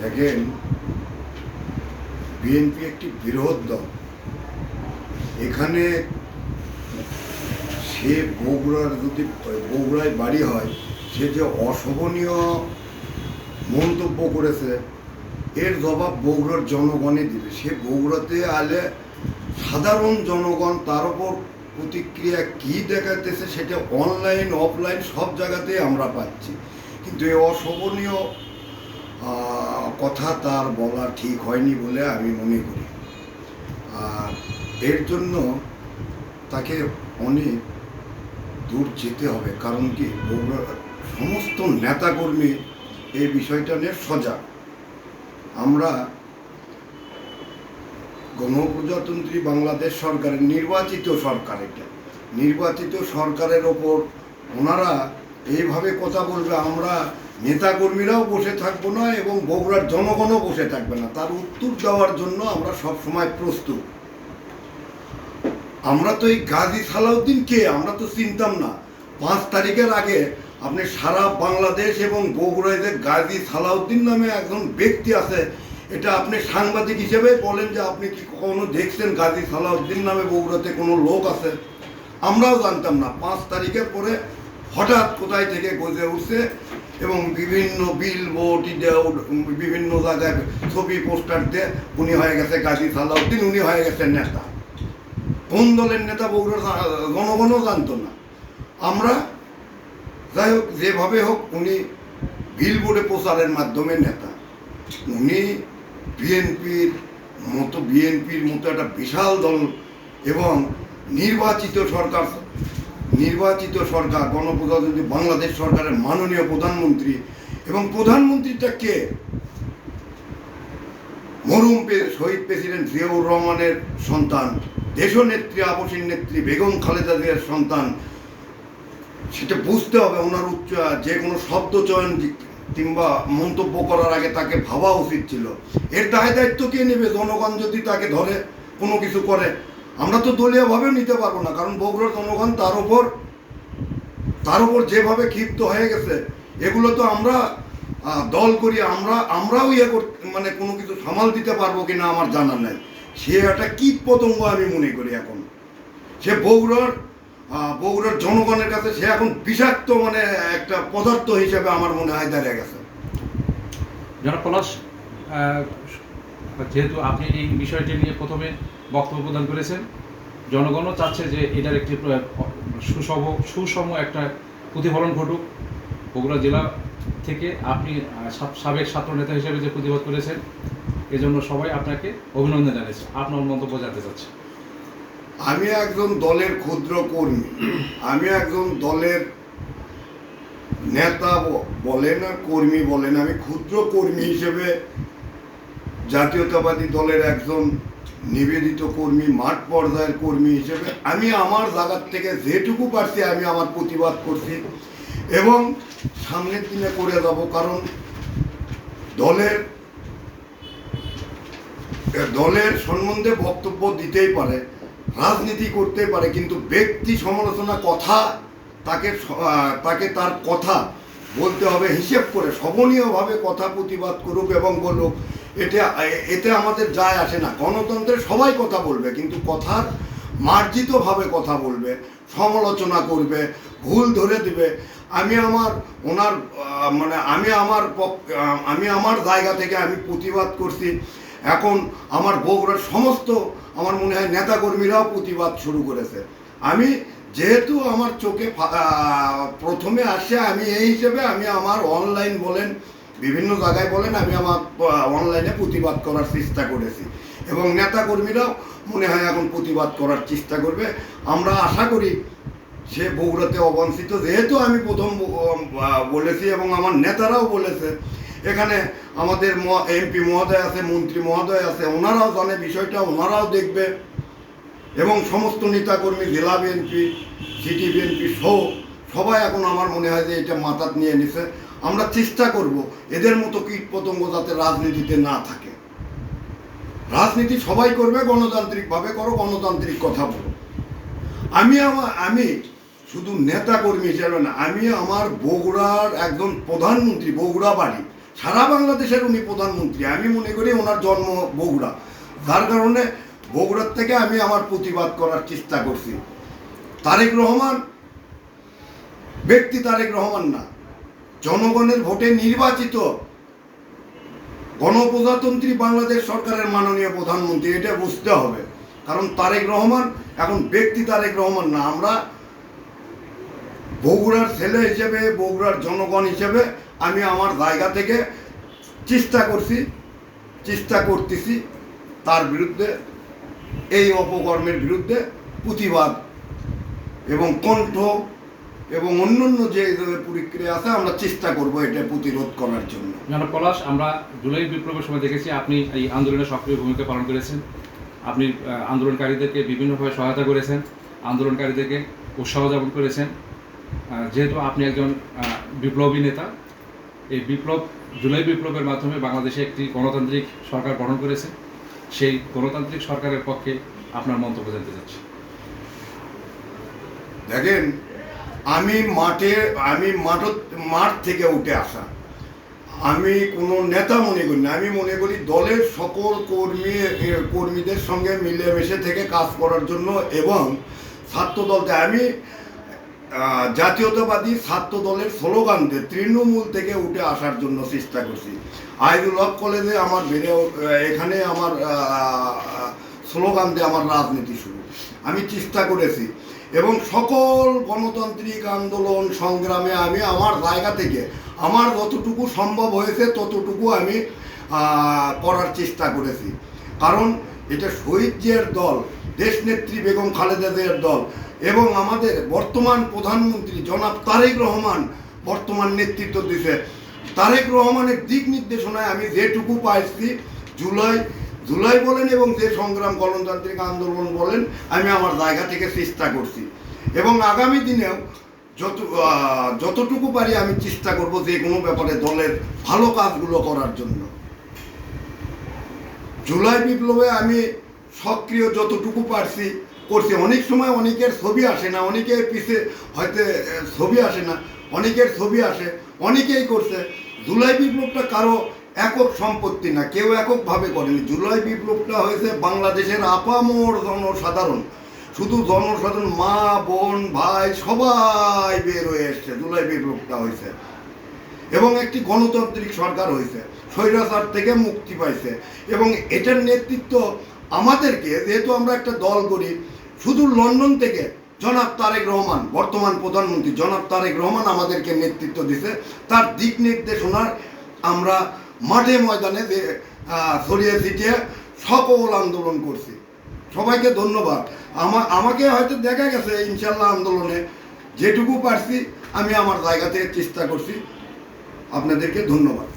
দেখেন, বিএনপি একটি বৃহৎ দল। এখানে সে বগুড়ায় বাড়ি হয়, সে যে অশোভনীয় মন্তব্য করেছে এর জবাব বগুড়ার জনগণই দিবে। সে বগুড়াতে আলে সাধারণ জনগণ তার উপর প্রতিক্রিয়া কী দেখাতেছে সেটা অনলাইন অফলাইন সব জায়গাতেই আমরা পাচ্ছি। কিন্তু এই অশোভনীয় কথা তার বলা ঠিক হয়নি বলে আমি মনে করি। আর এর জন্য তাকে অনেক দূর যেতে হবে। কারণ কি, বগুড়ার সমস্ত নেতাকর্মী এই বিষয়টা নিয়ে সজাগ। আমরা গণপ্রজাতন্ত্রী বাংলাদেশ সরকারের নির্বাচিত সরকার, এটা নির্বাচিত সরকারের ওপর ওনারা এইভাবে কথা বলবে, আমরা নেতাকর্মীরাও বসে থাকবো না এবং বগুড়ার জনগণও বসে থাকবে না। তার উত্তর দেওয়ার জন্য আমরা সব সময় প্রস্তুত। আমরা তো এই গাজী সালাউদ্দিন কে আমরা তো চিনতাম না। 5 তারিখের আগে আপনি সারা বাংলাদেশ এবং বগুড়ায় যে গাজী সালাউদ্দিন নামে একজন ব্যক্তি আছে, এটা আপনি সাংবাদিক হিসেবে বলেন যে আপনি কি কখনো দেখছেন গাজী সালাউদ্দিন নামে বগুড়াতে কোনো লোক আছে? আমরাও জানতাম না। 5 তারিখের পরে হঠাৎ কোথায় থেকে গজে উঠছে এবং বিভিন্ন বিলবোর্ড বিভিন্ন জায়গায় ছবি পোস্টার দিয়ে উনি হয়ে গেছে গাজী সালাউদ্দিন, উনি হয়ে গেছে নেতা। কোন দলের নেতা বগুড়ার জনগণও জানতো না। আমরা যাই হোক, যেভাবে হোক উনি বিলবোর্ডে প্রচারের মাধ্যমে নেতা। উনি বিএনপির মতো একটা বিশাল দল এবং নির্বাচিত সরকার গণপ্রজাতন্ত্রী বাংলাদেশ সরকারের মাননীয় প্রধানমন্ত্রী। এবং প্রধানমন্ত্রীটা কে? মরহুম শহীদ প্রেসিডেন্ট জিয়াউর রহমানের সন্তান, দেশনেত্রী আপসীর নেত্রী বেগম খালেদা জিয়ার সন্তান। সেটা বুঝতে হবে। ওনার যে কোনো শব্দ চয়ন কিংবা মন্তব্য করার আগে তাকে ভাবা উচিত ছিল। এর দায়িত্ব কে নেবে? জনগণ যদি তাকে ধরে কোনো কিছু করে, আমরা তো দলীয়ভাবেও নিতে পারবো না। কারণ বগুড়ার জনগণ তার উপর যেভাবে ক্ষিপ্ত হয়ে গেছে, এগুলো তো আমরা দল করি, আমরাও মানে কোনো কিছু সামাল দিতে পারবো কিনা আমার জানা নাই। সে একটা কীট পতঙ্গ আমি মনে করি। এখন সে বগুড়ার জনগণের কাছে সে এখন বিষাক্ত মানে একটা পদার্থ হিসেবে আমার মনে হয় দাঁড়িয়ে গেছে। জনাব পলাশ, যেহেতু আপনি এই বিষয়টি নিয়ে প্রথমে বক্তব্য প্রদান করেছেন, জনগণও চাচ্ছে যে এটার একটি সুষম একটা প্রতিফলন ঘটুক। বগুড়া জেলা থেকে আপনি সাবেক ছাত্র নেতা হিসেবে যে প্রতিবাদ করেছেন, এজন্য সবাই আপনাকে অভিনন্দন জানিয়েছে। আপনার মন্তব্য জানতে চাচ্ছি। আমি একজন দলের ক্ষুদ্র কর্মী, আমি একজন দলের নেতা বলেন আর কর্মী বলেন, আমি ক্ষুদ্র কর্মী হিসেবে জাতীয়তাবাদী দলের একজন নিবেদিত কর্মী, মাঠ পর্যায়ের কর্মী হিসেবে আমি আমার জায়গার থেকে যেটুকু পারছি আমি আমার প্রতিবাদ করছি এবং সামনের দিনে করে যাব। কারণ দলের সম্বন্ধে বক্তব্য দিতেই পারে, রাজনীতি করতে পারে, কিন্তু ব্যক্তি সমালোচনা তাকে তার কথা বলতে হবে হিসেব করে, শোভনীয়ভাবে কথা প্রতিবাদ করুক এবং বলুক। এতে আমাদের যায় আসে না। গণতন্ত্রে সবাই কথা বলবে, কিন্তু কথার মার্জিতভাবে কথা বলবে, সমালোচনা করবে, ভুল ধরে দিবে। আমি আমার জায়গা থেকে আমি প্রতিবাদ করছি। এখন আমার বগুড়ার সমস্ত আমার মনে হয় নেতাকর্মীরাও প্রতিবাদ শুরু করেছে। আমি যেহেতু আমার চোখে প্রথমে আসে, আমি এই হিসেবে আমি আমার অনলাইন বলেন বিভিন্ন জায়গায় বলেন আমি আমার অনলাইনে প্রতিবাদ করার চেষ্টা করেছি এবং নেতাকর্মীরাও মনে হয় এখন প্রতিবাদ করার চেষ্টা করবে। আমরা আশা করি সে বগুড়াতে অবাঞ্ছিত, যেহেতু আমি প্রথম বলেছি এবং আমার নেতারাও বলেছে। এখানে আমাদের এমপি মহোদয় আছে, মন্ত্রী মহোদয় আছে, ওনারাও জানে বিষয়টা, ওনারাও দেখবে এবং সমস্ত নেতাকর্মী, জেলা বিএনপি, সিটি বিএনপি সহ সবাই এখন আমার মনে হয় যে এটা মাথাত নিয়ে নিছে। আমরা চেষ্টা করব এদের মতো কীট পতঙ্গ যাতে রাজনীতিতে না থাকে। রাজনীতি সবাই করবে, গণতান্ত্রিকভাবে করো, গণতান্ত্রিক কথা বলো। আমি শুধু নেতা কর্মী হিসেবে না, আমি আমার বগুড়ার একজন প্রধানমন্ত্রী, বগুড়া বাড়ি, সারা বাংলাদেশের উনি প্রধানমন্ত্রী। আমি মনে করি ওনার জন্ম বগুড়া, যার কারণে বগুড়ার থেকে আমি আমার প্রতিবাদ করার চেষ্টা করছি। তারেক রহমান ব্যক্তি তারেক রহমান না, জনগণের ভোটে নির্বাচিত গণপ্রজাতন্ত্রী বাংলাদেশ সরকারের মাননীয় প্রধানমন্ত্রী, এটা বুঝতে হবে। কারণ তারেক রহমান এখন ব্যক্তি তারেক রহমান না। আমরা বগুড়ার ছেলে হিসেবে, বগুড়ার জনগণ হিসেবে আমি আমার জায়গা থেকে চেষ্টা করতেছি তার বিরুদ্ধে, এই অপকর্মের বিরুদ্ধে প্রতিবাদ এবং কণ্ঠ এবং অন্যান্য যে প্রক্রিয়া আছে আমরা চেষ্টা করব এটা প্রতিরোধ করার জন্য। জনাব পলাশ, আমরা জুলাই বিপ্লবের সময় দেখেছি আপনি এই আন্দোলনে সক্রিয় ভূমিকা পালন করেছেন। আপনি আন্দোলনকারীদেরকে বিভিন্নভাবে সহায়তা করেছেন, আন্দোলনকারীদেরকে উৎসাহ জ্ঞাপন করেছেন। যেহেতু আপনি একজন বিপ্লবী নেতা, এই জুলাই বিপ্লবের মাধ্যমে বাংলাদেশে একটি গণতান্ত্রিক সরকার গঠন করেছে। সেই গণতান্ত্রিক সরকারের পক্ষে আপনার মন্তব্য জানতে চাচ্ছি। দেখেন, আমি মাঠ থেকে উঠে আসা, আমি কোনো নেতা মনে করি না। আমি মনে করি দলের সকল কর্মীদের সঙ্গে মিলেমিশে থেকে কাজ করার জন্য এবং ছাত্রদলকে আমি জাতীয়তাবাদী ছাত্র দলের স্লোগানতে তৃণমূল থেকে উঠে আসার জন্য চেষ্টা করছি। আইজুল হক কলেজে আমার এখানে আমার স্লোগান দিয়ে আমার রাজনীতি শুরু আমি চেষ্টা করেছি এবং সকল গণতান্ত্রিক আন্দোলন সংগ্রামে আমি আমার জায়গা থেকে আমার যতটুকু সম্ভব হয়েছে ততটুকু আমি করার চেষ্টা করেছি। কারণ এটা শহীদ জিয়ার দল, দেশনেত্রী বেগম খালেদা জিয়ার দল এবং আমাদের বর্তমান প্রধানমন্ত্রী জনাব তারেক রহমান বর্তমান নেতৃত্ব দিছে। তারেক রহমানের দিক নির্দেশনায় আমি যেটুকু পাইছি, জুলাই বলেন এবং যে সংগ্রাম গণতান্ত্রিক আন্দোলন বলেন, আমি আমার জায়গা থেকে চেষ্টা করছি এবং আগামী দিনেও যতটুকু পারি আমি চেষ্টা করব যে কোনো ব্যাপারে দলের ভালো কাজগুলো করার জন্য। জুলাই বিপ্লবে আমি সক্রিয় যতটুকু পারছি করছি। অনেক সময় অনেকের ছবি আসে না, অনেকের পিছে হয়তো ছবি আসে না, অনেকের ছবি আসে, অনেকেই করছে। জুলাই বিপ্লবটা কারো একক সম্পত্তি না, কেউ এককভাবে করেনি। জুলাই বিপ্লবটা হয়েছে বাংলাদেশের আপামর জনসাধারণ, শুধু জনসাধারণ, মা বোন ভাই সবাই বের হয়ে এসছে। জুলাই বিপ্লবটা হয়েছে এবং একটি গণতান্ত্রিক সরকার হয়েছে, স্বৈরাচার থেকে মুক্তি পাইছে এবং এটার নেতৃত্ব আমাদেরকে, যেহেতু আমরা একটা দল করি, শুধু লন্ডন থেকে জনাব তারেক রহমান বর্তমান প্রধানমন্ত্রী জনাব তারেক রহমান আমাদেরকে নেতৃত্ব দিছে। তার দিক নির্দেশনার আমরা মাঠে ময়দানে ছড়িয়ে ছিটিয়ে সকল আন্দোলন করছি। সবাইকে ধন্যবাদ। আমাকে হয়তো দেখা গেছে ইনশাল্লাহ আন্দোলনে যেটুকু পারছি আমি আমার জায়গা থেকে চেষ্টা করছি। আপনাদেরকে ধন্যবাদ।